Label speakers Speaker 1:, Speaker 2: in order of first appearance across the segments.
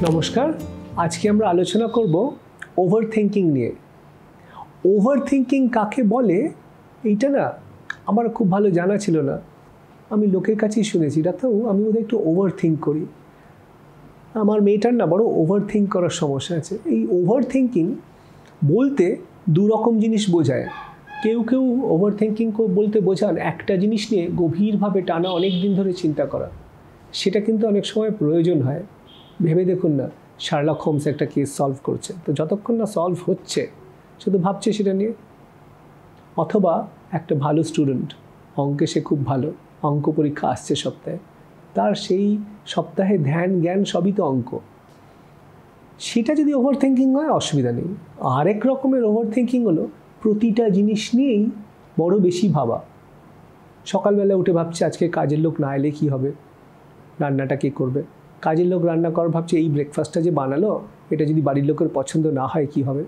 Speaker 1: নমস্কার, আজকে আমরা আলোচনা করব ওভার থিঙ্কিং নিয়ে। ওভার থিঙ্কিং কাকে বলে এইটা না আমার খুব ভালো জানা ছিল না। আমি লোকের কাছেই শুনেছি, ডাক্তার আমি বোধহয় একটু ওভার থিঙ্ক করি। আমার মেয়েটার না বড় ওভার থিঙ্ক করার সমস্যা আছে। এই ওভার থিঙ্কিং বলতে দু রকম জিনিস বোঝায়। কেউ কেউ ওভার থিঙ্কিং বলতে বোঝান একটা জিনিস নিয়ে গভীরভাবে টানা অনেক দিন ধরে চিন্তা করা। সেটা কিন্তু অনেক সময় প্রয়োজন হয়। ভেবে দেখুন না, শার্লক হোমস একটা কেস সলভ করছে, তো যতক্ষণ না সলভ হচ্ছে শুধু ভাবছে সেটা নিয়ে। অথবা একটা ভালো স্টুডেন্ট, অঙ্কে সে খুব ভালো, অঙ্ক পরীক্ষা আসছে সপ্তাহে, তার সেই সপ্তাহে ধ্যান জ্ঞান সবই তো অঙ্ক। সেটা যদি ওভার থিঙ্কিং হয় অসুবিধা নেই। আরেক রকমের ওভার থিঙ্কিং হলো প্রতিটা জিনিস নিয়েই বড় বেশি ভাবা। সকালবেলা উঠে ভাবছে আজকে কাজের লোক না এলে কী হবে, রান্নাটা কে করবে। কাজের লোক রান্না করার ভাবছে এই ব্রেকফাস্টটা যে বানালো এটা যদি বাড়ির লোকের পছন্দ না হয় কী হবে।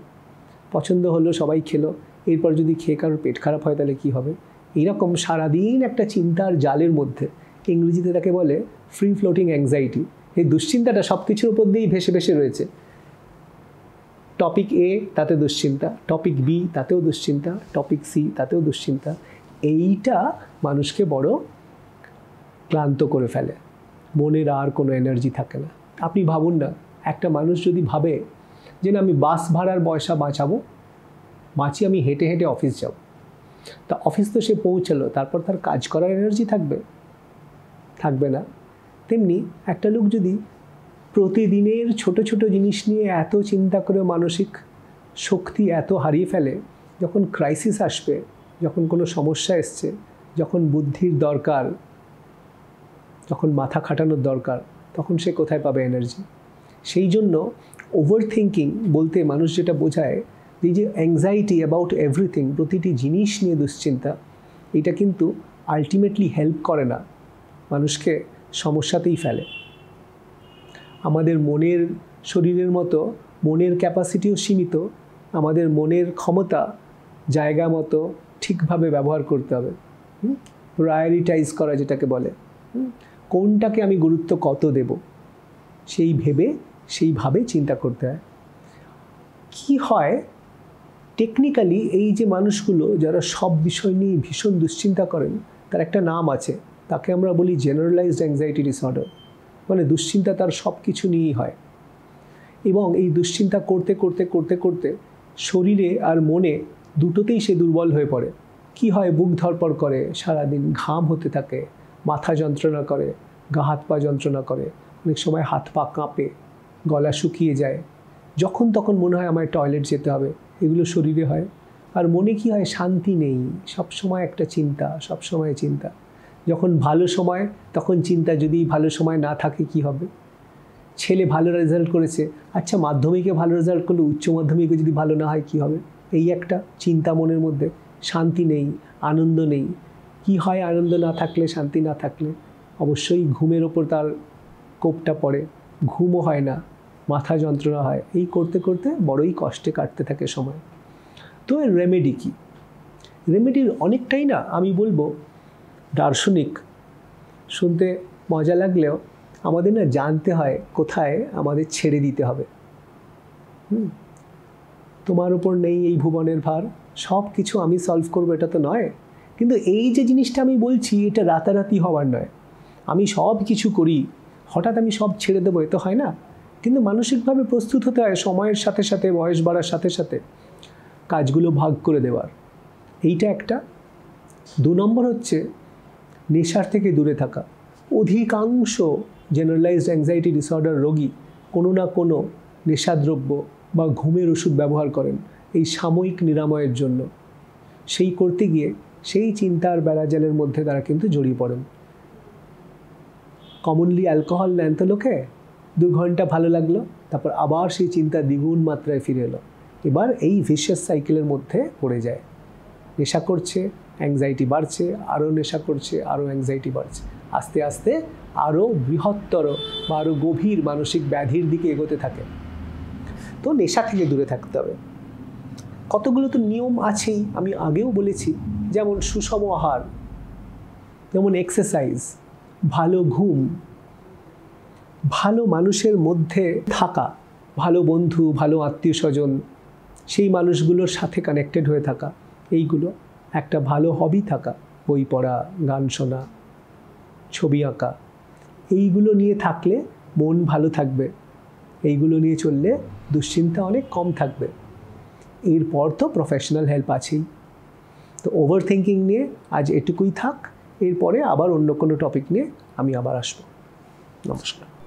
Speaker 1: পছন্দ হলো, সবাই খেলো, এরপর যদি খেয়ে কারোর পেট খারাপ হয় তাহলে কী হবে। এইরকম সারাদিন একটা চিন্তার জালের মধ্যে, ইংরেজিতে তাকে বলে ফ্রি ফ্লোটিং অ্যাংজাইটি। এই দুশ্চিন্তাটা সব কিছুর উপর দিয়েই ভেসে ভেসে রয়েছে। টপিক এ তাতে দুশ্চিন্তা, টপিক বি তাতেও দুশ্চিন্তা, টপিক সি তাতেও দুশ্চিন্তা। এইটা মানুষকে বড় ক্লান্ত করে ফেলে, মনের আর কোনো এনার্জি থাকে না। আপনি ভাবুন না, একটা মানুষ যদি ভাবে যে না আমি বাস ভাড়ার পয়সা বাঁচি আমি হেঁটে হেঁটে অফিস যাব, তা অফিস তো সে পৌঁছালো, তারপর তার কাজ করার এনার্জি থাকবে না। তেমনি একটা লোক যদি প্রতিদিনের ছোট ছোট জিনিস নিয়ে এত চিন্তা করে মানসিক শক্তি এত হারিয়ে ফেলে, যখন ক্রাইসিস আসবে, যখন কোনো সমস্যা এসছে, যখন বুদ্ধির দরকার, যখন মাথা খাটানোর দরকার, তখন সে কোথায় পাবে এনার্জি। সেই জন্য ওভার থিঙ্কিং বলতে মানুষ যেটা বোঝায় এই যে অ্যাংজাইটি অ্যাবাউট এভরিথিং, প্রতিটি জিনিস নিয়ে দুশ্চিন্তা, এটা কিন্তু আলটিমেটলি হেল্প করে না, মানুষকে সমস্যাতেই ফেলে। আমাদের মনের শরীরের মতো মনের ক্যাপাসিটিও সীমিত। আমাদের মনের ক্ষমতা জায়গা মতো ঠিকভাবে ব্যবহার করতে হবে। প্রায়োরিটাইজ করা যেটাকে বলে, কোনটাকে আমি গুরুত্ব কত দেব সেইভাবে চিন্তা করতে হয়। কি হয় টেকনিক্যালি, এই যে মানুষগুলো যারা সব বিষয় নিয়ে ভীষণ দুশ্চিন্তা করেন, তার একটা নাম আছে, তাকে আমরা বলি জেনারেলাইজড অ্যাংজাইটি ডিসঅর্ডার। মানে দুশ্চিন্তা তার সব কিছু নিয়েই হয়, এবং এই দুশ্চিন্তা করতে করতে করতে করতে শরীরে আর মনে দুটোতেই সে দুর্বল হয়ে পড়ে। কি হয়, বুক ধড়ফড় করে, সারাদিন ঘাম হতে থাকে, মাথা যন্ত্রণা করে, গা হাত পা যন্ত্রণা করে, অনেক সময় হাত পা কাঁপে, গলা শুকিয়ে যায়, যখন তখন মনে হয় আমায় টয়লেট যেতে হবে, এগুলো শরীরে হয়। আর মনে কি হয়, শান্তি নেই, সবসময় একটা চিন্তা, সবসময় চিন্তা। যখন ভালো সময় তখন চিন্তা, যদি ভালো সময় না থাকে কি হবে। ছেলে ভালো রেজাল্ট করেছে, আচ্ছা মাধ্যমিকে ভালো রেজাল্ট করলে উচ্চ মাধ্যমিকে যদি ভালো না হয় কি হবে। এই একটা চিন্তা মনের মধ্যে, শান্তি নেই, আনন্দ নেই। কি হয় আনন্দ না থাকলে, শান্তি না থাকলে? অবশ্যই ঘুমের ওপর তার কোপটা পড়ে, ঘুমও হয় না, মাথা যন্ত্রণা হয়। এই করতে করতে বড়ই কষ্টে কাটতে থাকে সময়। তো এর রেমেডি কি? রেমেডির অনেকটাই না আমি বলবো দার্শনিক। শুনতে মজা লাগলেও আমাদের না জানতে হয় কোথায় আমাদের ছেড়ে দিতে হবে। তোমার উপর নেই এই ভুবনের ভার, সব কিছু আমি সলভ করবো এটা তো নয়। কিন্তু এই যে জিনিসটা আমি বলছি, এটা রাতারাতি হওয়ার নয়। আমি সব কিছু করি, হঠাৎ আমি সব ছেড়ে দেবো, এ তো হয় না। কিন্তু মানসিকভাবে প্রস্তুত হতে হয়, সময়ের সাথে সাথে, বয়স বাড়ার সাথে সাথে কাজগুলো ভাগ করে দেওয়ার। এইটা একটা। 2 নম্বর হচ্ছে নেশার থেকে দূরে থাকা। অধিকাংশ জেনারেলাইজড অ্যাংজাইটি ডিসঅর্ডার রোগী কোনো না কোনো নেশাদ্রব্য বা ঘুমের ওষুধ ব্যবহার করেন এই সাময়িক নিরাময়ের জন্য। সেই করতে গিয়ে সেই চিন্তার বেড়াজালের মধ্যে তারা কিন্তু জড়িয়ে পড়েন। কমনলি অ্যালকোহল নেন তো লোকে, 2 ঘন্টা ভালো লাগলো, তারপর আবার সেই চিন্তা দ্বিগুণ মাত্রায় ফিরে এলো। এবার এই ভিশিয়াস সাইকেলের মধ্যে পড়ে যায়। নেশা করছে, অ্যাংজাইটি বাড়ছে, আরও নেশা করছে, আরও অ্যাংজাইটি বাড়ছে, আস্তে আস্তে আরও বৃহত্তর বা আরও গভীর মানসিক ব্যাধির দিকে এগোতে থাকে। তো নেশা থেকে দূরে থাকতে হবে। কতগুলো তো নিয়ম আছেই, আমি আগেও বলেছি, যেমন সুষম আহার, যেমন এক্সারসাইজ, ভালো ঘুম, ভালো মানুষের মধ্যে থাকা, ভালো বন্ধু, ভালো আত্মীয় স্বজন, সেই মানুষগুলোর সাথে কানেক্টেড হয়ে থাকা, এইগুলো একটা ভালো হবি থাকা, বই পড়া, গান শোনা, ছবি আঁকা, এইগুলো নিয়ে থাকলে মন ভালো থাকবে। এইগুলো নিয়ে চললে দুশ্চিন্তা অনেক কম থাকবে। এরপর তো প্রফেশনাল হেল্প আছেই। তো ওভার থিঙ্কিং নিয়ে আজ এটুকুই থাক। এরপরে আবার অন্য কোনো টপিক নিয়ে আমি আবার আসবো। নমস্কার।